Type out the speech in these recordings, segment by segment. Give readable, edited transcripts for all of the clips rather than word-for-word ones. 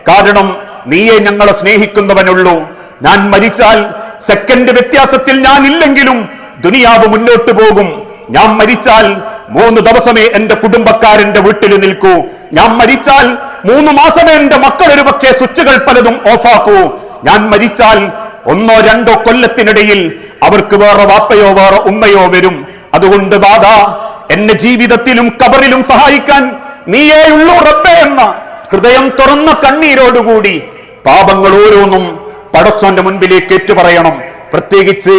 കാരണം നീയെ ഞങ്ങളെ സ്നേഹിക്കുന്നവനുള്ളൂ. ഞാൻ മരിച്ചാൽ സെക്കൻഡ് വ്യത്യാസത്തിൽ ഞാൻ ഇല്ലെങ്കിലും ദുനിയാവ് മുന്നോട്ട് പോകും. ഞാൻ മരിച്ചാൽ 3 ദിവസമേ എന്റെ കുടുംബക്കാരന്റെ വീട്ടിൽ നിൽക്കൂ. ഞാൻ മരിച്ചാൽ 3 മാസമേ എന്റെ മക്കൾ ഒരു പക്ഷേ സ്വിച്ചുകൾ പലതും ഓഫാക്കൂ. ഞാൻ മരിച്ചാൽ 1-2 കൊല്ലത്തിനിടയിൽ അവർക്ക് വേറെ വാപ്പയോ വേറെ ഉമ്മയോ വരും. അതുകൊണ്ട് ദാദാ, എന്നെ ജീവിതത്തിലും ഖബറിലും സഹായിക്കാൻ നീയേ ഉള്ളൂ റബ്ബേ എന്ന ഹൃദയം തുറന്ന കണ്ണീരോടുകൂടി പാപങ്ങൾ ഓരോന്നും പടച്ചോന്റെ മുൻപിലേക്ക് ഏറ്റുപറയണം. പ്രത്യേകിച്ച്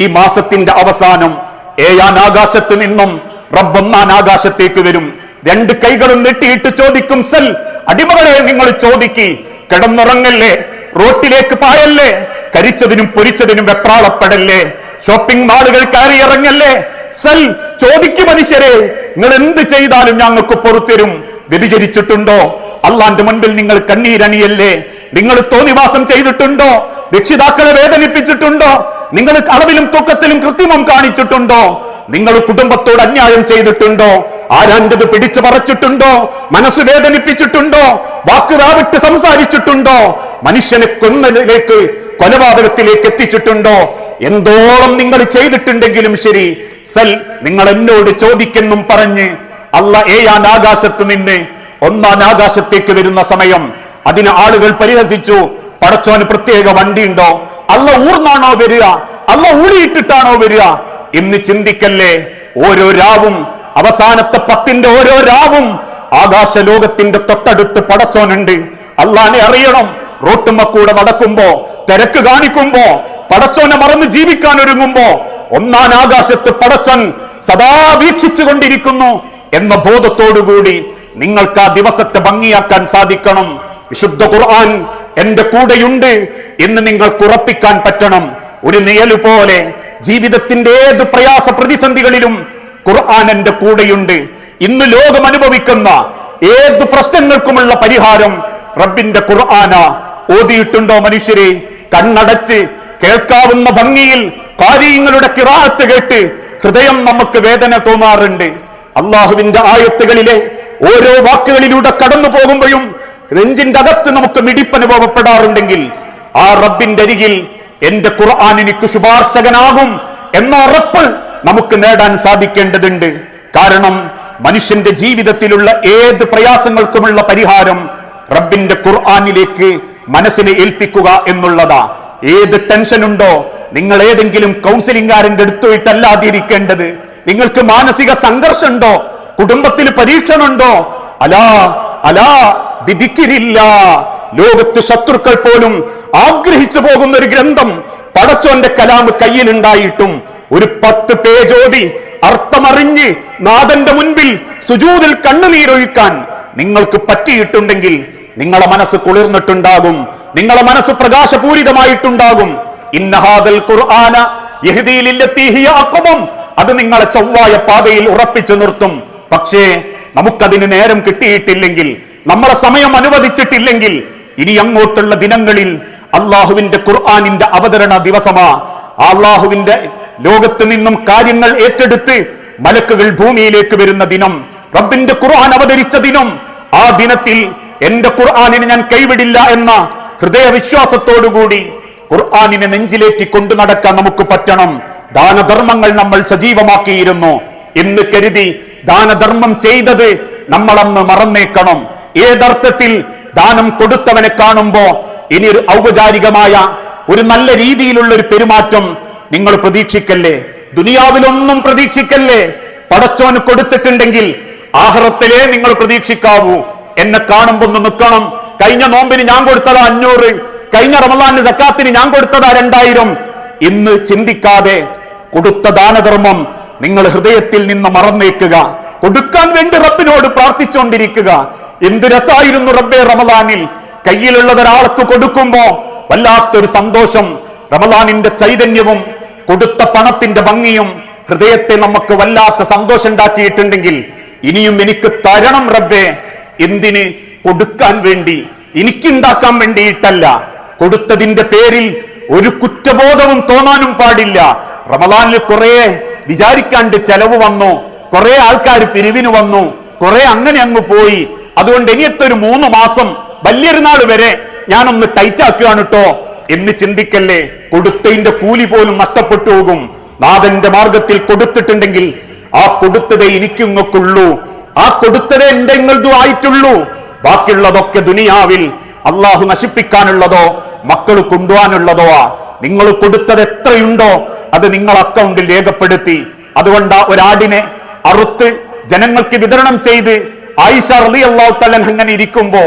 ഈ മാസത്തിന്റെ അവസാനം 7-ാം ആകാശത്ത് നിന്നും റബ്ബ് 1-ാം ആകാശത്തേക്ക് വരും. 2 കൈകളും നെട്ടിയിട്ട് ചോദിക്കും, സൽ അടിമകളെ നിങ്ങൾ ചോദിക്കി, കിടന്നുറങ്ങല്ലേ, റോട്ടിലേക്ക് പായല്ലേ, കരിച്ചതിനും പൊരിച്ചതിനും വെപ്രാളപ്പെടല്ലേ, ഷോപ്പിംഗ് മാളുകൾ കയറി ഇറങ്ങല്ലേ, സൽ ചോദിക്കു മനുഷ്യരെ, നിങ്ങൾ എന്ത് ചെയ്താലും ഞങ്ങൾക്ക് പൊറുത്തരും. വ്യഭിചരിച്ചിട്ടുണ്ടോ? അള്ളാന്റെ മുൻപിൽ നിങ്ങൾ കണ്ണീരണിയല്ലേ? നിങ്ങൾ തോന്നിവാസം ചെയ്തിട്ടുണ്ടോ? രക്ഷിതാക്കളെ വേദനിപ്പിച്ചിട്ടുണ്ടോ? നിങ്ങൾ അളവിലും തൂക്കത്തിലും കൃത്രിമം കാണിച്ചിട്ടുണ്ടോ? നിങ്ങൾ കുടുംബത്തോട് അന്യായം ചെയ്തിട്ടുണ്ടോ? ആരാണ്ടത് പിടിച്ചു പറിച്ചിട്ടുണ്ടോ? മനസ്സ് വേദനിപ്പിച്ചിട്ടുണ്ടോ? വാക്കുരാവിട്ട് സംസാരിച്ചിട്ടുണ്ടോ? മനുഷ്യനെ കൊന്നതിലേക്ക്, കൊലപാതകത്തിലേക്ക് എത്തിച്ചിട്ടുണ്ടോ? എന്തോളം നിങ്ങൾ ചെയ്തിട്ടുണ്ടെങ്കിലും ശരി, സൽ നിങ്ങൾ എന്നോട് ചോദിക്കെന്നും പറഞ്ഞ് അള്ളാ 7-ാം ആകാശത്ത് നിന്ന് 1-ാം ആകാശത്തേക്ക് വരുന്ന സമയം അതിന് ആളുകൾ പരിഹസിച്ചു, പടച്ചോന് പ്രത്യേക വണ്ടിയുണ്ടോ? അള്ള ഊർന്നാണോ വരിക? അള്ള ഊളിയിട്ടിട്ടാണോ വരിക എന്ന് ചിന്തിക്കല്ലേ. ഓരോ രാവും, അവസാനത്തെ 10ന്റെ ഓരോ രാവും ആകാശ ലോകത്തിന്റെ തൊട്ടടുത്ത് പടച്ചോനുണ്ട്. അള്ളാനെ അറിയണം. റോട്ടുമ്മക്കൂടെ നടക്കുമ്പോ, തിരക്ക് കാണിക്കുമ്പോ, പടച്ചോനെ മറന്ന് ജീവിക്കാൻ ഒരുങ്ങുമ്പോ 1-ാം ആകാശത്ത് പടച്ചോൻ സദാ വീക്ഷിച്ചു കൊണ്ടിരിക്കുന്നു എന്ന ബോധത്തോടുകൂടി നിങ്ങൾക്ക് ആ ദിവസത്തെ ഭംഗിയാക്കാൻ സാധിക്കണം. വിശുദ്ധ ഖുർആൻ എന്റെ കൂടെയുണ്ട് എന്ന് നിങ്ങൾക്ക് ഉറപ്പിക്കാൻ പറ്റണം. ഒരു നിഴല് പോലെ ജീവിതത്തിന്റെ ഏത് പ്രയാസ പ്രതിസന്ധികളിലും ഖുർആൻ എന്റെ കൂടെയുണ്ട്. ഇന്ന് ലോകം അനുഭവിക്കുന്ന ഏത് പ്രശ്നങ്ങൾക്കുമുള്ള പരിഹാരം റബ്ബിന്റെ ഖുർആന. ഓതിയിട്ടുണ്ടോ മനുഷ്യരെ? കണ്ണടച്ച് കേൾക്കാവുന്ന ഭംഗിയിൽ കാര്യങ്ങളുടെ ഖിറാഅത്ത് കേട്ട് ഹൃദയം നമുക്ക് വേദന തോന്നാറുണ്ട്. അള്ളാഹുവിന്റെ ആയത്തുകളിലെ ഓരോ വാക്കുകളിലൂടെ കടന്നു പോകുമ്പോഴും നെഞ്ചിന്റെ അകത്ത് നമുക്ക് മിടിപ്പനുഭവപ്പെടാറുണ്ടെങ്കിൽ ആ റബ്ബിന്റെ അരികിൽ എന്റെ ഖുർആൻ എനിക്ക് ശുപാർശകനാകും എന്ന ഉറപ്പ് നമുക്ക് നേടാൻ സാധിക്കേണ്ടതുണ്ട്. കാരണം മനുഷ്യന്റെ ജീവിതത്തിലുള്ള ഏത് പ്രയാസങ്ങൾക്കുമുള്ള പരിഹാരം റബ്ബിന്റെ ഖുർആനിലേക്ക് മനസ്സിനെ ഏൽപ്പിക്കുക എന്നുള്ളതാ. ഏത് ടെൻഷനുണ്ടോ, നിങ്ങൾ ഏതെങ്കിലും കൗൺസിലിംഗുകാരന്റെ അടുത്തുപോയിട്ടല്ലാതിരിക്കേണ്ടത്. നിങ്ങൾക്ക് മാനസിക സംഘർഷമുണ്ടോ, കുടുംബത്തിൽ പരീക്ഷണമുണ്ടോ, അലാ അലാ വിധിക്കില്ല. ലോകത്ത് ശത്രുക്കൾ പോലും ആഗ്രഹിച്ചു പോകുന്ന ഒരു ഗ്രന്ഥം പടച്ചോന്റെ കലാം കയ്യിലുണ്ടായിട്ടും ഒരു 10 പേജ് ഓതി അർത്ഥമറിഞ്ഞ് നാഥന്റെ മുൻപിൽ സുജൂദിൽ കണ്ണുനീരൊഴുക്കാൻ നിങ്ങൾക്ക് പറ്റിയിട്ടുണ്ടെങ്കിൽ നിങ്ങളെ മനസ്സ് കുളിർന്നിട്ടുണ്ടാകും, നിങ്ങളെ മനസ്സ് പ്രകാശപൂരിതമായിട്ടുണ്ടാകും. ഇന്നഹാദൽ ഖുർആന യഹ്ദീ ലില്ലതീ ഹിയ അഖ്വം. അത് നിങ്ങളെ ചൊവ്വായ പാതയിൽ ഉറപ്പിച്ചു നിർത്തും. പക്ഷേ നമുക്കതിന് നേരം കിട്ടിയിട്ടില്ലെങ്കിൽ, നമ്മളെ സമയം അനുവദിച്ചിട്ടില്ലെങ്കിൽ, ഇനി അങ്ങോട്ടുള്ള ദിനങ്ങളിൽ അള്ളാഹുവിന്റെ ഖുർആനിന്റെ അവതരണ ദിവസമാ. അള്ളാഹുവിന്റെ ലോകത്ത് നിന്നും കാര്യങ്ങൾ ഏറ്റെടുത്ത് മലക്കുകൾ ഭൂമിയിലേക്ക് വരുന്ന ദിനം, റബ്ബിന്റെ ഖുർആൻ അവതരിച്ച ദിനം. ആ ദിനത്തിൽ എന്റെ ഖുർആനിനെ ഞാൻ കൈവിടില്ല എന്ന ഹൃദയവിശ്വാസത്തോടുകൂടി ഖുർആനിനെ നെഞ്ചിലേറ്റി കൊണ്ടു നടക്കാൻ നമുക്ക് പറ്റണം. ദാനധർമ്മങ്ങൾ നമ്മൾ സജീവമാക്കിയിരുന്നു എന്ന് കരുതി ദാനധർമ്മം ചെയ്തത് നമ്മളന്ന് മറന്നേക്കണം. ഏതർത്ഥത്തിൽ ദാനം കൊടുത്തവനെ കാണുമ്പോ ഇനി ഒരു ഔപചാരികമായ ഒരു നല്ല രീതിയിലുള്ള ഒരു പെരുമാറ്റം നിങ്ങൾ പ്രതീക്ഷിക്കല്ലേ. ദുനിയാവിലൊന്നും പ്രതീക്ഷിക്കല്ലേ. പടച്ചോന് കൊടുത്തിട്ടുണ്ടെങ്കിൽ ആഖിറത്തിലേ നിങ്ങൾ പ്രതീക്ഷിക്കാവൂ. എന്നെ കാണുമ്പോ ഒന്ന് നിൽക്കണം. കഴിഞ്ഞ നോമ്പിന് ഞാൻ കൊടുത്തതാ 500, കഴിഞ്ഞ റമളാനിന് സക്കാത്തിന് ഞാൻ കൊടുത്തതാ 2000. ഇന്ന് ചിന്തിക്കാതെ കൊടുത്ത ദാനധർമ്മം നിങ്ങൾ ഹൃദയത്തിൽ നിന്ന് മറന്നേക്കുക. കൊടുക്കാൻ വേണ്ടി റബ്ബിനോട് പ്രാർത്ഥിച്ചുകൊണ്ടിരിക്കുക. എന്ത് രസായിരുന്നു റബ്ബേ റമളാനിൽ കയ്യിലുള്ളത് ഒരാൾക്ക് കൊടുക്കുമ്പോ വല്ലാത്തൊരു സന്തോഷം. റമളാനിന്റെ ചൈതന്യവും കൊടുത്ത പണത്തിന്റെ ഭംഗിയും ഹൃദയത്തെ നമുക്ക് വല്ലാത്ത സന്തോഷം ഉണ്ടാക്കിയിട്ടുണ്ടെങ്കിൽ ഇനിയും എനിക്ക് തരണം റബ്ബേ. എന്തിന്? കൊടുക്കാൻ വേണ്ടി, എനിക്കുണ്ടാക്കാൻ വേണ്ടിയിട്ടല്ല. കൊടുത്തതിന്റെ പേരിൽ ഒരു കുറ്റബോധവും തോന്നാനും പാടില്ല. റമളാനിൽ കുറെ വിചാരിക്കാണ്ട് ചെലവ് വന്നു, കുറെ ആൾക്കാർ പിരിവിന് വന്നു, കുറെ അങ്ങനെ അങ്ങ് പോയി. അതുകൊണ്ട് ഇനിയത്തെ ഒരു 3 മാസം വലിയൊരുനാൾ വരെ ഞാനൊന്ന് ടൈറ്റ് ആക്കുകയാണ് കേട്ടോ എന്ന് ചിന്തിക്കല്ലേ. കൊടുത്തതിന്റെ കൂലി പോലും നഷ്ടപ്പെട്ടു പോകും. നാഥന്റെ മാർഗത്തിൽ കൊടുത്തിട്ടുണ്ടെങ്കിൽ ആ കൊടുത്തതേ എനിക്കിങ്ങൾക്കുള്ളൂ, ആ കൊടുത്തതേ എന്റെ ഇങ്ങൾതും ആയിട്ടുള്ളൂ. ബാക്കിയുള്ളതൊക്കെ ദുനിയാവിൽ അള്ളാഹു നശിപ്പിക്കാനുള്ളതോ മക്കൾ കൊണ്ടുപോകാനുള്ളതോ. നിങ്ങൾ കൊടുത്തത് എത്രയുണ്ടോ അത് നിങ്ങൾ അക്കൗണ്ടിൽ രേഖപ്പെടുത്തി. അതുകൊണ്ട് ഒരാടിനെ അറുത്ത് ജനങ്ങൾക്ക് വിതരണം ചെയ്ത് ആയിഷ റളിയല്ലാഹു തആല അങ്ങനെ ഇരിക്കുമ്പോ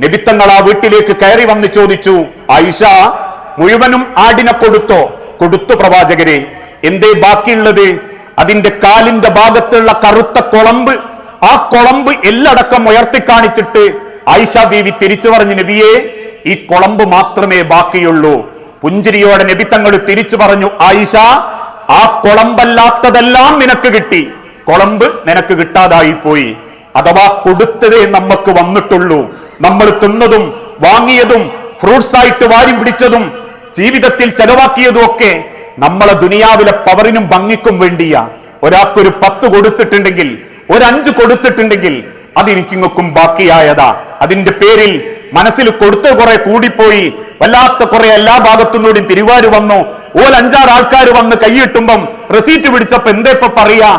നബിത്തങ്ങൾ ആ വീട്ടിലേക്ക് കയറി വന്ന് ചോദിച്ചു, ആയിഷ, മുഴുവനും ആടിനെ കൊടുത്തോ? കൊടുത്തു പ്രവാചകരെ. എന്തേ ബാക്കിയുള്ളത്? അതിന്റെ കാലിന്റെ ഭാഗത്തുള്ള കറുത്ത കൊളമ്പ്, ആ കൊളമ്പ് എല്ലടക്കം ഉയർത്തി കാണിച്ചിട്ട് ആയിഷ ബീവി തിരിച്ചു പറഞ്ഞു, നബിയെ, ഈ കൊളമ്പ് മാത്രമേ ബാക്കിയുള്ളൂ. പുഞ്ചിരിയോടെ നബിത്തങ്ങൾ തിരിച്ചു പറഞ്ഞു, ആയിഷ, ആ കൊളമ്പല്ലാത്തതെല്ലാം നിനക്ക് കിട്ടി, കൊളമ്പ് നിനക്ക് കിട്ടാതായി പോയി. അഥവാ കൊടുത്തതേ നമുക്ക് വന്നിട്ടുള്ളൂ. നമ്മൾ തിന്നതും വാങ്ങിയതും ഫ്രൂട്ട്സ് ആയിട്ട് വാരി പിടിച്ചതും ജീവിതത്തിൽ ചെലവാക്കിയതും ഒക്കെ നമ്മളെ ദുനിയാവിലെ പവറിനും ഭംഗിക്കും വേണ്ടിയാ. ഒരാൾക്കൊരു 10 കൊടുത്തിട്ടുണ്ടെങ്കിൽ, ഒരു 5 കൊടുത്തിട്ടുണ്ടെങ്കിൽ അതെനിക്കിങ്ങൾക്കും ബാക്കിയായതാ. അതിന്റെ പേരിൽ മനസ്സിൽ കൊടുത്ത് കുറെ കൂടിപ്പോയി, വല്ലാത്ത കുറെ എല്ലാ ഭാഗത്തുനിന്നൂടെയും പിരിവാര് വന്നു. 5-6 ആൾക്കാർ വന്ന് കൈയിട്ടുമ്പം റെസീറ്റ് പിടിച്ചപ്പോ എന്തേപ്പ പറയാ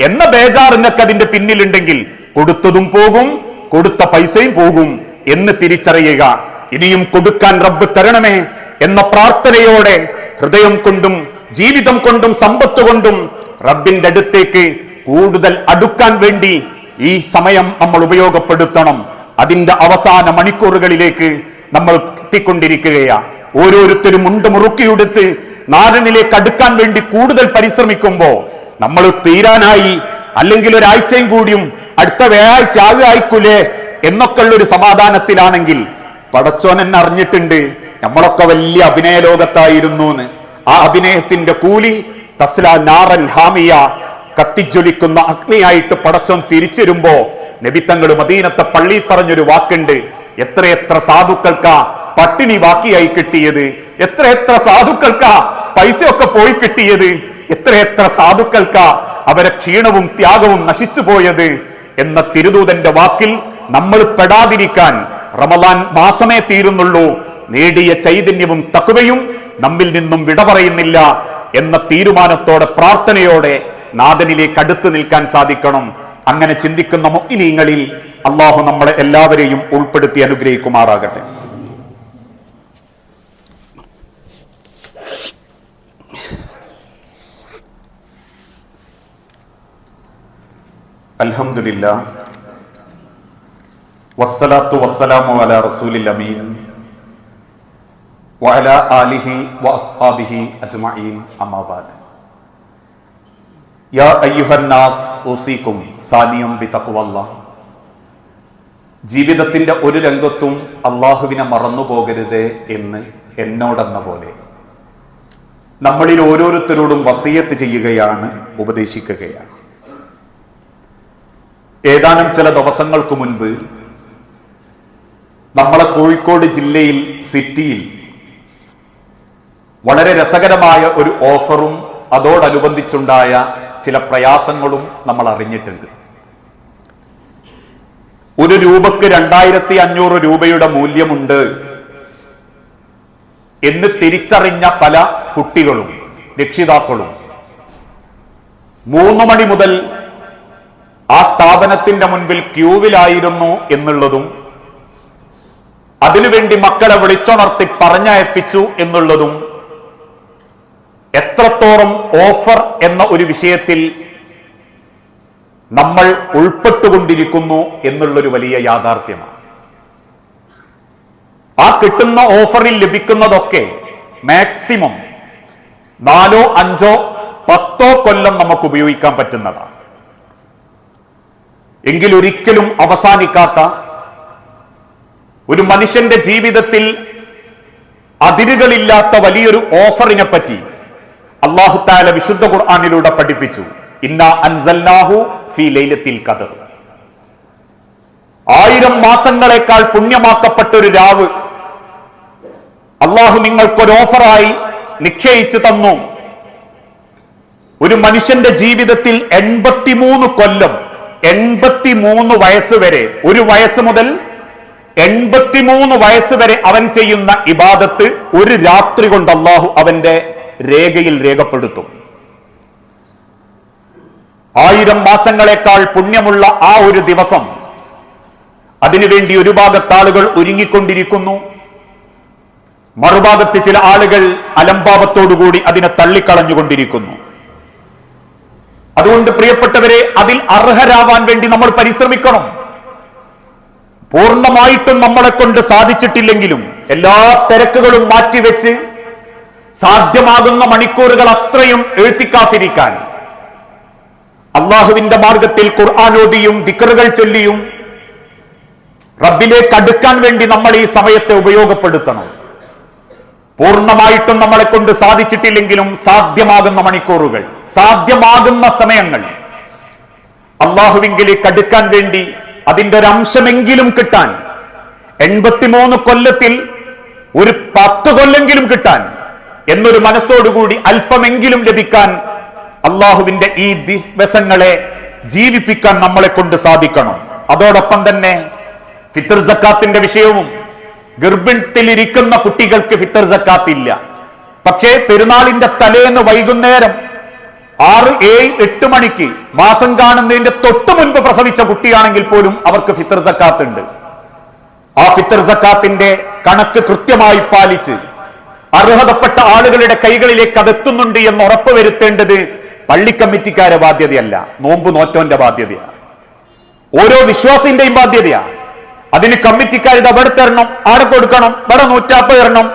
എന്ന ബേജാറിനൊക്കെ അതിന്റെ പിന്നിലുണ്ടെങ്കിൽ കൊടുത്തതും പോകും, കൊടുത്ത പൈസയും പോകും എന്ന് തിരിച്ചറിയുക. ഇനിയും കൊടുക്കാൻ റബ്ബ് തരണമേ എന്ന പ്രാർത്ഥനയോടെ ഹൃദയം കൊണ്ടും ജീവിതം കൊണ്ടും സമ്പത്ത് കൊണ്ടും റബ്ബിന്റെ അടുത്തേക്ക് കൂടുതൽ അടുക്കാൻ വേണ്ടി ഈ സമയം നമ്മൾ ഉപയോഗപ്പെടുത്തണം. അതിന്റെ അവസാന മണിക്കൂറുകളിലേക്ക് നമ്മൾ എത്തിക്കൊണ്ടിരിക്കുകയാ. ഓരോരുത്തരും മുണ്ട് മുറുക്കിയെടുത്ത് നാരനിലേക്ക് അടുക്കാൻ വേണ്ടി കൂടുതൽ പരിശ്രമിക്കുമ്പോ നമ്മൾ തീരാനായി, അല്ലെങ്കിൽ ഒരാഴ്ചയും കൂടിയും അടുത്ത വ്യാഴാഴ്ച ആകുമായിക്കൂലേ എന്നൊക്കെ ഉള്ളൊരു സമാധാനത്തിലാണെങ്കിൽ പടച്ചോൻ എന്നെ അറിഞ്ഞിട്ടുണ്ട്, നമ്മളൊക്കെ വലിയ അഭിനയ ലോകത്തായിരുന്നു എന്ന്. ആ അഭിനയത്തിന്റെ കൂലി തസ്ല നാറൻ ഹാമിയ, കത്തിജ്വലിക്കുന്ന അഗ്നിയായിട്ട് പടച്ചോൻ തിരിച്ചിരുമ്പോ നബിത്തങ്ങൾ മദീനത്തെ പള്ളിയിൽ പറഞ്ഞൊരു വാക്കുണ്ട്, എത്രയെത്ര സാധുക്കൾക്കാ പട്ടിണി ബാക്കിയായി കിട്ടിയത്, എത്രയെത്ര സാധുക്കൾക്കാ പൈസയൊക്കെ പോയി കിട്ടിയത്, എത്രയെത്ര സാധുക്കൾക്കാ അവരെ ക്ഷീണവും ത്യാഗവും നശിച്ചു പോയത് എന്ന തിരുദൂതന്റെ വാക്കിൽ നമ്മൾ പെടാതിരിക്കാൻ റമളാൻ മാസമേ തീരുന്നുള്ളൂ. നേടിയ ചൈതന്യവും തഖ്വയും നമ്മിൽ നിന്നും വിട പറയുന്നില്ല എന്ന തീരുമാനത്തോടെ പ്രാർത്ഥനയോടെ നാഥനിലേക്ക് അടുത്ത് നിൽക്കാൻ സാധിക്കണം. അങ്ങനെ ചിന്തിക്കുന്ന മുഅ്മിനീങ്ങളിൽ അള്ളാഹു നമ്മളെ എല്ലാവരെയും ഉൾപ്പെടുത്തി അനുഗ്രഹിക്കുമാറാകട്ടെ. അൽഹംദുലില്ലാഹ് വസ്സലാത്തു വസ്സലാമു അലാ റസൂലിൽ അമീൻ വഅലാ ആലിഹി വഅസ്ഹാബിഹി അജ്മഈൻ അമ്മാ ബഅദ്. യാ അയ്യുഹന്നാസ് ഊസിക്കും സാനിയം ബിതഖ്വല്ലാഹ്. ജീവിതത്തിന്റെ ഒരു രംഗത്തും അള്ളാഹുവിനെ മറന്നുപോകരുത് എന്ന് എന്നോടെന്ന പോലെ നമ്മളിൽ ഓരോരുത്തരോടും വസിയത്ത് ചെയ്യുകയാണ്, ഉപദേശിക്കുകയാണ്. ഏതാനും ചില ദിവസങ്ങൾക്ക് മുൻപ് നമ്മളെ കോഴിക്കോട് ജില്ലയിൽ സിറ്റിയിൽ വളരെ രസകരമായ ഒരു ഓഫറും അതോടനുബന്ധിച്ചുണ്ടായ ചില പ്രയാസങ്ങളും നമ്മൾ അറിഞ്ഞിട്ടുണ്ട്. 1 രൂപക്ക് 2500 രൂപയുടെ മൂല്യമുണ്ട് എന്ന് തിരിച്ചറിഞ്ഞ പല കുട്ടികളും രക്ഷിതാക്കളും 3 മണി മുതൽ ആ സ്ഥാപനത്തിന്റെ മുൻപിൽ ക്യൂവിലായിരുന്നു എന്നുള്ളതും അതിനുവേണ്ടി മക്കളെ വിളിച്ചുണർത്തി പറഞ്ഞയപ്പിച്ചു എന്നുള്ളതും എത്രത്തോളം ഓഫർ എന്ന ഒരു വിഷയത്തിൽ നമ്മൾ ഉൾപ്പെട്ടുകൊണ്ടിരിക്കുന്നു എന്നുള്ളൊരു വലിയ യാഥാർത്ഥ്യമാണ്. ആ കിട്ടുന്ന ഓഫറിൽ ലഭിക്കുന്നതൊക്കെ മാക്സിമം 4, 5, 10 കൊല്ലം നമുക്ക് ഉപയോഗിക്കാൻ പറ്റുന്നതാണ്. എങ്കിലൊരിക്കലും അവസാനിക്കാത്ത ഒരു മനുഷ്യന്റെ ജീവിതത്തിൽ അതിരുകളില്ലാത്ത വലിയൊരു ഓഫറിനെ പറ്റി അല്ലാഹു തആല വിശുദ്ധ ഖുർആനിലൂടെ പഠിപ്പിച്ചു. ഇന്നാ അൻസൽനാഹു ഫീ ലൈലത്തിൽ ഖദർ. 1000 മാസങ്ങളെക്കാൾ പുണ്യമാക്കപ്പെട്ട ഒരു രാവ് അള്ളാഹു നിങ്ങൾക്കൊരു ഓഫറായി നിശ്ചയിച്ചു തന്നു. ഒരു മനുഷ്യന്റെ ജീവിതത്തിൽ 83 കൊല്ലം, 83 വയസ്സ് വരെ, 1 വയസ്സ് മുതൽ 83 വയസ്സ് വരെ അവൻ ചെയ്യുന്ന ഇബാദത്ത് ഒരു രാത്രി കൊണ്ട് അള്ളാഹു അവന്റെ രേഖയിൽ രേഖപ്പെടുത്തും. 1000 മാസങ്ങളെക്കാൾ പുണ്യമുള്ള ആ ഒരു ദിവസം, അതിനുവേണ്ടി ഒരു ഭാഗത്ത് ആളുകൾ ഒരുങ്ങിക്കൊണ്ടിരിക്കുന്നു, മറുഭാഗത്ത് ചില ആളുകൾ അലംഭാവത്തോടുകൂടി അതിനെ തള്ളിക്കളഞ്ഞുകൊണ്ടിരിക്കുന്നു. അതുകൊണ്ട് പ്രിയപ്പെട്ടവരെ, അതിൽ അർഹരാവാൻ വേണ്ടി നമ്മൾ പരിശ്രമിക്കണം. പൂർണ്ണമായിട്ടും നമ്മളെ കൊണ്ട് സാധിച്ചിട്ടില്ലെങ്കിലും എല്ലാ തിരക്കുകളും മാറ്റിവെച്ച് സാധ്യമാകുന്ന മണിക്കൂറുകൾ അത്രയും എഴുത്തിക്കാഫിരിക്കാൻ, അള്ളാഹുവിന്റെ മാർഗത്തിൽ ഖുർആനോദിയും ദിക്റുകൾ ചൊല്ലിയും റബ്ബിലേക്ക് അടുക്കാൻ വേണ്ടി നമ്മൾ ഈ സമയത്തെ ഉപയോഗപ്പെടുത്തണം. പൂർണ്ണമായിട്ടും നമ്മളെ കൊണ്ട് സാധിച്ചിട്ടില്ലെങ്കിലും സാധ്യമാകുന്ന മണിക്കൂറുകൾ, സാധ്യമാകുന്ന സമയങ്ങൾ അള്ളാഹുവിങ്കിലേക്ക് അടുക്കാൻ വേണ്ടി അതിന്റെ ഒരു അംശമെങ്കിലും കിട്ടാൻ, 83 കൊല്ലത്തിൽ ഒരു 10 കൊല്ലെങ്കിലും കിട്ടാൻ എന്നൊരു മനസ്സോടുകൂടി അല്പമെങ്കിലും ലഭിക്കാൻ അള്ളാഹുവിന്റെ ഈ ദിവസങ്ങളെ ജീവിപ്പിക്കാൻ നമ്മളെ കൊണ്ട് സാധിക്കണം. അതോടൊപ്പം തന്നെ ഫിത്ർ സക്കാത്തിന്റെ വിഷയവും, ഗർഭിണിയിലിരിക്കുന്ന കുട്ടികൾക്ക് ഫിത്ർ സക്കാത്ത് ഇല്ല. പക്ഷേ പെരുന്നാളിന്റെ തലേന്ന് വൈകുന്നേരം 6, 7, 8 മണിക്ക് മാസം കാണുന്നതിന്റെ തൊട്ട് മുൻപ് പ്രസവിച്ച കുട്ടിയാണെങ്കിൽ പോലും അവർക്ക് ഫിത്ർ സക്കാത്ത് ഉണ്ട്. ആ ഫിത്ർ സക്കാത്തിന്റെ കണക്ക് കൃത്യമായി പാലിച്ച് അർഹതപ്പെട്ട ആളുകളുടെ കൈകളിലേക്ക് അതെത്തുന്നുണ്ട് എന്ന് ഉറപ്പുവരുത്തേണ്ടത് പള്ളി കമ്മിറ്റിക്കാരെ ബാധ്യതയല്ല, നോമ്പ് നോറ്റോന്റെ ബാധ്യതയാണ്, ഓരോ വിശ്വാസിന്റെയും ബാധ്യതയാണ്. അതിന് കമ്മിറ്റിക്കാർ ഇത് അവിടെ തരണം, ആടെ കൊടുക്കണം, ഇവിടെ 150 തരണം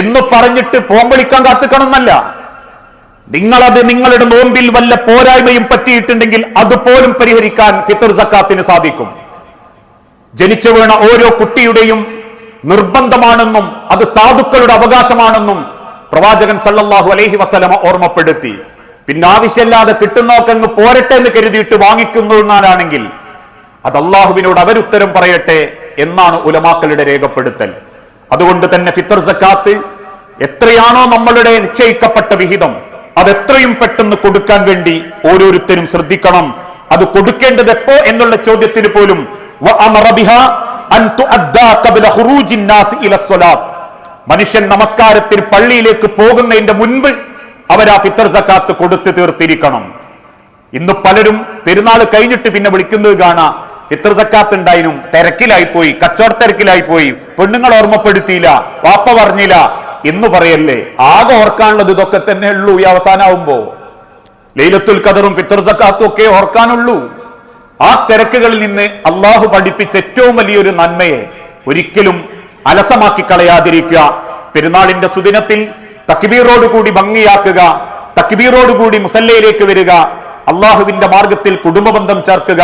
എന്ന് പറഞ്ഞിട്ട് പോംവിളിക്കാൻ കാത്തുക്കണം എന്നല്ല. നിങ്ങളത് നിങ്ങളുടെ നോമ്പിൽ വല്ല പോരായ്മയും പറ്റിയിട്ടുണ്ടെങ്കിൽ അതുപോലും പരിഹരിക്കാൻ ഫിത്ർ സക്കാത്തിന് സാധിക്കും. ജനിച്ചു വീണ ഓരോ കുട്ടിയുടെയും നിർബന്ധമാണെന്നും അത് സാധുക്കളുടെ അവകാശമാണെന്നും പ്രവാചകൻ സല്ലല്ലാഹു അലൈഹി വസല്ലമ ഓർമ്മപ്പെടുത്തി. പിന്നെ ആവശ്യമില്ലാതെ കിട്ടുന്നതൊക്കെ അങ്ങ് പോരട്ടെ എന്ന് കരുതിയിട്ട് വാങ്ങിക്കുന്നതാണെങ്കിൽ അത് അള്ളാഹുവിനോട് അവരുത്തരം പറയട്ടെ എന്നാണ് ഉലമാക്കളുടെ രേഖപ്പെടുത്തൽ. അതുകൊണ്ട് തന്നെ ഫിത്ർ സക്കാത്ത് എത്രയാണോ നമ്മളുടെ നിശ്ചയിക്കപ്പെട്ട വിഹിതം അതെത്രയും പെട്ടെന്ന് കൊടുക്കാൻ വേണ്ടി ഓരോരുത്തരും ശ്രദ്ധിക്കണം. അത് കൊടുക്കേണ്ടത് എപ്പോ എന്നുള്ള ചോദ്യത്തിന് പോലും മനുഷ്യൻ നമസ്കാരത്തിൽ പള്ളിയിലേക്ക് പോകുന്നതിന്റെ മുൻപ് അവർ ആ ഫിത്ർ സക്കാത്ത് കൊടുത്തു തീർത്തിരിക്കണം. ഇന്ന് പലരും പെരുന്നാൾ കഴിഞ്ഞിട്ട് പിന്നെ വിളിക്കുന്നത് കാണാം, ഫിത്ർ സക്കാത്ത് ഉണ്ടായിനും തിരക്കിലായി പോയി, കച്ചവട തിരക്കിലായി പോയി, പെണ്ണുങ്ങൾ ഓർമ്മപ്പെടുത്തിയില്ല, വാപ്പ പറഞ്ഞില്ല എന്ന് പറയല്ലേ. ആകെ ഓർക്കാനുള്ളത് ഇതൊക്കെ തന്നെ ഉള്ളൂ. ഈ അവസാനാവുമ്പോ ലൈലത്തുൽ ഖദറും ഫിത്ർ സക്കാത്തും ഒക്കെ ഓർക്കാനുള്ളൂ. ആ തിരക്കുകളിൽ നിന്ന് അള്ളാഹു പഠിപ്പിച്ച ഏറ്റവും വലിയൊരു നന്മയെ ഒരിക്കലും അലസമാക്കി കളയാതിരിക്കുക. പെരുന്നാളിന്റെ സുദിനത്തിൽ തക്ബീറോടുകൂടി ഭംഗിയാക്കുക, തക്ബീറോടുകൂടി മുസല്ലയിലേക്ക് വരിക, അള്ളാഹുവിന്റെ മാർഗത്തിൽ കുടുംബബന്ധം ചേർക്കുക,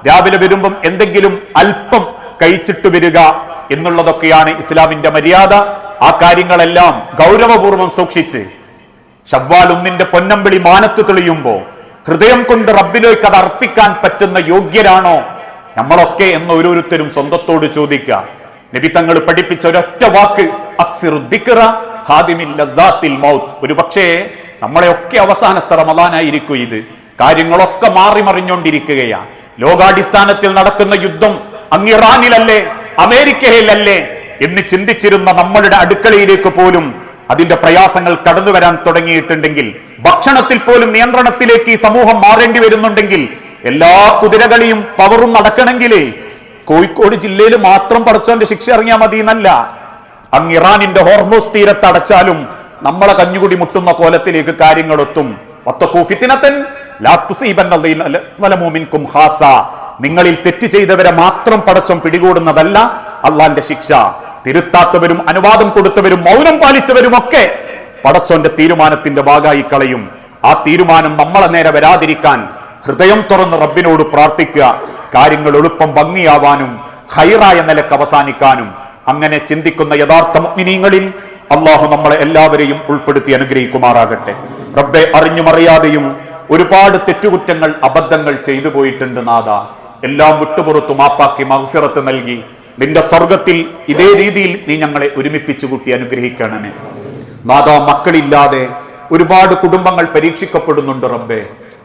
രാവിലെ വരുമ്പം എന്തെങ്കിലും അല്പം കഴിച്ചിട്ട് വരിക എന്നുള്ളതൊക്കെയാണ് ഇസ്ലാമിന്റെ മര്യാദ. ആ കാര്യങ്ങളെല്ലാം ഗൗരവപൂർവ്വം സൂക്ഷിച്ച് ശവ്വാൽ 1 പൊന്നമ്പിളി മാനത്ത് തെളിയുമ്പോ ഹൃദയം കൊണ്ട് റബ്ബിലേക്ക് അത് അർപ്പിക്കാൻ പറ്റുന്ന യോഗ്യരാണോ നമ്മളൊക്കെ എന്ന് ഓരോരുത്തരും സ്വന്തത്തോട് ചോദിക്കുക. നബി തങ്ങൾ പഠിപ്പിച്ച ഒരൊറ്റ വാക്ക് ഒരു പക്ഷേ നമ്മളെയൊക്കെ അവസാനത്തെ റമദാനായിരിക്കും ഇത്. കാര്യങ്ങളൊക്കെ മാറി മറിഞ്ഞുകൊണ്ടിരിക്കുകയാണ്. ലോകാടിസ്ഥാനത്തിൽ നടക്കുന്ന യുദ്ധം അങ്ങ് ഇറാനിലല്ലേ അമേരിക്കയിലല്ലേ എന്ന് ചിന്തിച്ചിരുന്ന നമ്മളുടെ അടുക്കളയിലേക്ക് പോലും അതിന്റെ പ്രയാസങ്ങൾ കടന്നു വരാൻ തുടങ്ങിയിട്ടുണ്ടെങ്കിൽ, ഭക്ഷണത്തിൽ പോലും നിയന്ത്രണത്തിലേക്ക് ഈ സമൂഹം മാറേണ്ടി വരുന്നുണ്ടെങ്കിൽ, എല്ലാ കുതിരകളിയും പവറും നടക്കണമെങ്കിലേ കോഴിക്കോട് ജില്ലയിൽ മാത്രം പടച്ചോന്റെ ശിക്ഷ ഇറങ്ങിയാൽ മതി എന്നല്ല. അങ്ങ് ഇറാനിന്റെ ഹോർമോസ് തീരത്ത് അടച്ചാലും നമ്മളെ കഞ്ഞുകുടി മുട്ടുന്ന കോലത്തിലേക്ക് കാര്യങ്ങളെത്തും. നിങ്ങളിൽ തെറ്റ് ചെയ്തവരെ മാത്രം പടച്ചോൻ പിടികൂടുന്നതല്ല അള്ളാന്റെ ശിക്ഷ. തിരുത്താത്തവരും അനുവാദം കൊടുത്തവരും മൗനം പാലിച്ചവരും ഒക്കെ പടച്ചോന്റെ തീരുമാനത്തിന്റെ ഭാഗമായി കളയും. ആ തീരുമാനം നമ്മളെ നേരെ വരാതിരിക്കാൻ ഹൃദയം തുറന്ന് റബ്ബിനോട് പ്രാർത്ഥിക്കുക. കാര്യങ്ങൾ എളുപ്പം ഭംഗിയാവാനും ഖൈറായ നിലക്ക് അവസാനിക്കാനും. അങ്ങനെ ചിന്തിക്കുന്ന യഥാർത്ഥ മുഅ്മിനീങ്ങളിൽ അള്ളാഹു നമ്മളെ എല്ലാവരെയും ഉൾപ്പെടുത്തി അനുഗ്രഹിക്കുമാറാകട്ടെ. റബ്ബെ, അറിഞ്ഞുമറിയാതെയും ഒരുപാട് തെറ്റുകുറ്റങ്ങൾ അബദ്ധങ്ങൾ ചെയ്തു പോയിട്ടുണ്ട് നാഥ. എല്ലാം വിട്ടുപുറത്തു മാപ്പാക്കി മഗ്ഫിറത്ത് നൽകി നിന്റെ സ്വർഗത്തിൽ ഇതേ രീതിയിൽ നീ ഞങ്ങളെ ഒരുമിപ്പിച്ചു കൂട്ടി അനുഗ്രഹിക്കണമേ നാഥ. മക്കളില്ലാതെ ഒരുപാട് കുടുംബങ്ങൾ പരീക്ഷിക്കപ്പെടുന്നുണ്ട് റബ്ബെ.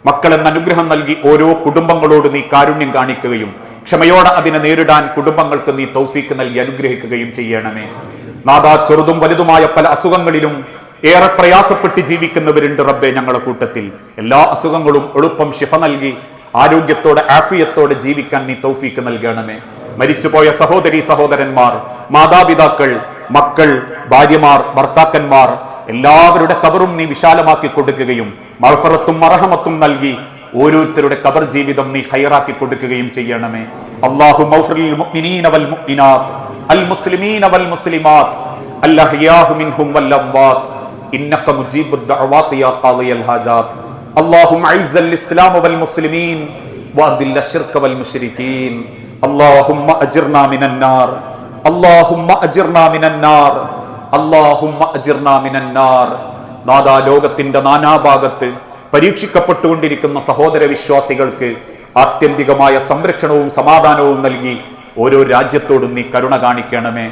മക്കളെന്ന അനുഗ്രഹം നൽകി ഓരോ കുടുംബങ്ങളോട് നീ കാരുണ്യം കാണിക്കുകയും ക്ഷമയോടെ അതിനെ നേരിടാൻ കുടുംബങ്ങൾക്ക് നീ തൗഫീക്ക് നൽകി അനുഗ്രഹിക്കുകയും ചെയ്യണമേ. നാദാ, ചെറുതും വലുതുമായ പല അസുഖങ്ങളിലും ഏറെ പ്രയാസപ്പെട്ട് ജീവിക്കുന്നവരുണ്ട് റബ്ബെ ഞങ്ങളുടെ കൂട്ടത്തിൽ. എല്ലാ അസുഖങ്ങളും എളുപ്പം ശിഫ നൽകി ആരോഗ്യത്തോടെ ആഫിയത്തോടെ ജീവിക്കാൻ നീ തൗഫീക്ക് നൽകണമേ. മരിച്ചുപോയ സഹോദരി സഹോദരന്മാർ, മാതാപിതാക്കൾ, മക്കൾ, ഭാര്യമാർ, ഭർത്താക്കന്മാർ എല്ലാവരുടെ ഖബറും നീ വിശാലമാക്കി കൊടുക്കുകയും മഗ്ഫിറത്തും മർഹമത്തും നൽകി ഓരോരുത്തരുടെ ഖബർ ജീവിതം നീ ഖൈറാക്കി കൊടുക്കുകയും ചെയ്യണമേ. അല്ലാഹുമ്മ ഗ്ഫിർ ലിൽ മുഅ്മിനീന വൽ മുഅ്മിനാത്ത് അൽ മുസ്ലിമീന വൽ മുസ്ലിമാത്ത് അൽ അഹ്യാഹു മിൻഹും വൽ അംവാത്ത് ഇന്നക മുജീബുദ് ദഅവാതി യാ ഖാദിയൽ ഹാജാത്ത്. അല്ലാഹുമ്മ അഇസ്സൽ ഇസ്ലാമ വൽ മുസ്ലിമീൻ വഅദില്ല ശിർക വൽ മുശ്രികീൻ. അല്ലാഹുമ്മ അജിർനാ മിനൻ നാർ. അല്ലാഹുമ്മ അജിർനാ മിനൻ നാർ. അല്ലാഹുമ്മ അജിർനാ മിനൻ നാർ. നാദാ, ലോകത്തിന്റെ നാനാഭാഗത്ത് പരീക്ഷിക്കപ്പെട്ടുകൊണ്ടിരിക്കുന്ന സഹോദര വിശ്വാസികൾക്ക് ആത്യന്തികമായ സംരക്ഷണവും സമാധാനവും നൽകി ഓരോ രാജ്യത്തോടും നീ കരുണ കാണിക്കണമേ.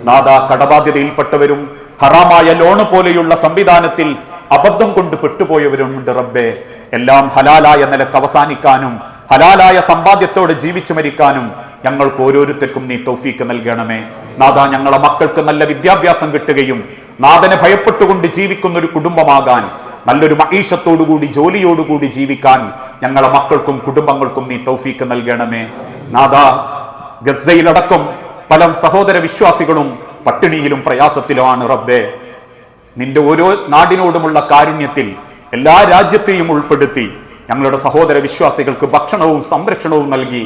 നാദാ, കടബാധ്യതയിൽപ്പെട്ടവരും ഹറാമായ ലോണ് പോലെയുള്ള സംവിധാനത്തിൽ അബദ്ധം കൊണ്ട് പെട്ടുപോയവരുണ്ട് റബ്ബേ. എല്ലാം ഹലാലായ നിലക്ക് അവസാനിക്കാനും ഹലാലായ സമ്പാദ്യത്തോടെ ജീവിച്ചു മരിക്കാനും ഞങ്ങൾക്ക് ഓരോരുത്തർക്കും നീ തൗഫീക്ക് നൽകണമേ. നാദാ, ഞങ്ങളെ മക്കൾക്ക് നല്ല വിദ്യാഭ്യാസം കിട്ടുകയും നാഥനെ ഭയപ്പെട്ടുകൊണ്ട് ജീവിക്കുന്ന ഒരു കുടുംബമാകാൻ, നല്ലൊരു മഈഷത്തോടുകൂടി ജോലിയോടുകൂടി ജീവിക്കാൻ ഞങ്ങളെ മക്കൾക്കും കുടുംബങ്ങൾക്കും നീ തൗഫീക്ക് നൽകണമേ. നാദാ, ഗസയിലടക്കം പല സഹോദര വിശ്വാസികളും പട്ടിണിയിലും പ്രയാസത്തിലുമാണ് റബ്ബേ. നിന്റെ ഓരോ നാടിനോടുമുള്ള കാരുണ്യത്തിൽ എല്ലാ രാജ്യത്തെയും ഉൾപ്പെടുത്തി ഞങ്ങളുടെ സഹോദര വിശ്വാസികൾക്ക് ഭക്ഷണവും സംരക്ഷണവും നൽകി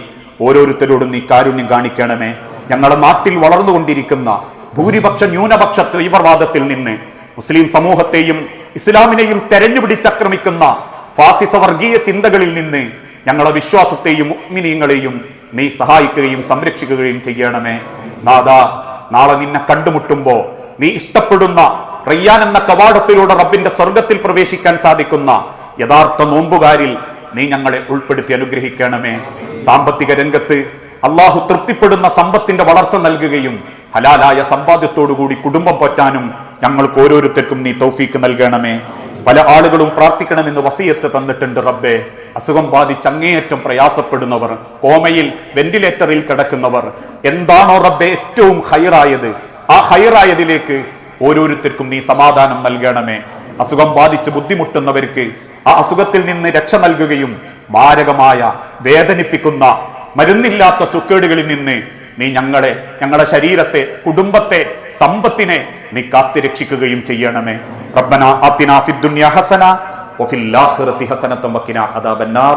ഓരോരുത്തരോടും നീ കാരുണ്യം കാണിക്കണമേ. ഞങ്ങളുടെ നാട്ടിൽ വളർന്നുകൊണ്ടിരിക്കുന്ന ഭൂരിപക്ഷ ന്യൂനപക്ഷ തീവ്രവാദത്തിൽ നിന്ന് മുസ്ലിം സമൂഹത്തെയും ഇസ്ലാമിനെയും തെരഞ്ഞുപിടിച്ചക്രമിക്കുന്ന ഫാസിസ വർഗീയ ചിന്തകളിൽ നിന്ന് ഞങ്ങളുടെ വിശ്വാസത്തെയും മുഅ്മിനീങ്ങളെയും നീ സഹായിക്കുകയും സംരക്ഷിക്കുകയും ചെയ്യണമേ. നാദാ, നാളെ നിന്നെ കണ്ടുമുട്ടുമ്പോ നീ ഇഷ്ടപ്പെടുന്ന റയ്യാൻ എന്ന കവാടത്തിലൂടെ റബ്ബിന്റെ സ്വർഗത്തിൽ പ്രവേശിക്കാൻ സാധിക്കുന്ന യഥാർത്ഥ നോമ്പുകാരിൽ നീ ഞങ്ങളെ ഉൾപ്പെടുത്തി അനുഗ്രഹിക്കണമേ. സാമ്പത്തിക രംഗത്ത് അള്ളാഹു തൃപ്തിപ്പെടുന്ന സമ്പത്തിന്റെ വളർച്ച നൽകുകയും ഹലാലായ സമ്പാദ്യത്തോടുകൂടി കുടുംബം പോറ്റാനും ഞങ്ങൾക്ക് ഓരോരുത്തർക്കും നീ തൗഫീക്ക് നൽകണമേ. പല ആളുകളും പ്രാർത്ഥിക്കണമെന്ന് വസിയത്ത് തന്നിട്ടുണ്ട് റബ്ബേ. അസുഖം ബാധിച്ച് അങ്ങേയറ്റം പ്രയാസപ്പെടുന്നവർ, കോമയിൽ വെന്റിലേറ്ററിൽ കിടക്കുന്നവർ, എന്താണോ റബ്ബേ ഏറ്റവും ഹൈറായത്, ആ ഹൈറായതിലേക്ക് ഓരോരുത്തർക്കും നീ സമാധാനം നൽകണമേ. അസുഖം ബാധിച്ച് ബുദ്ധിമുട്ടുന്നവർക്ക് ആ അസുഖത്തിൽ നിന്ന് രക്ഷ നൽകുകയും മാരകമായ വേദനിപ്പിക്കുന്ന മരുന്നില്ലാത്ത സുക്കേടുകളിൽ നിന്ന് നീ ഞങ്ങളുടെ ശരീരത്തെ, കുടുംബത്തെ, സമ്പത്തിനെ നീ കാത്തുരക്ഷിക്കുകയും ചെയ്യണമേ. റബ്ബനാ ആതിനാ ഫിദ്ദുനിയ ഹസന വഫിൽ ആഖിറതി ഹസനത വഖിനാ അദാബന്നാർ.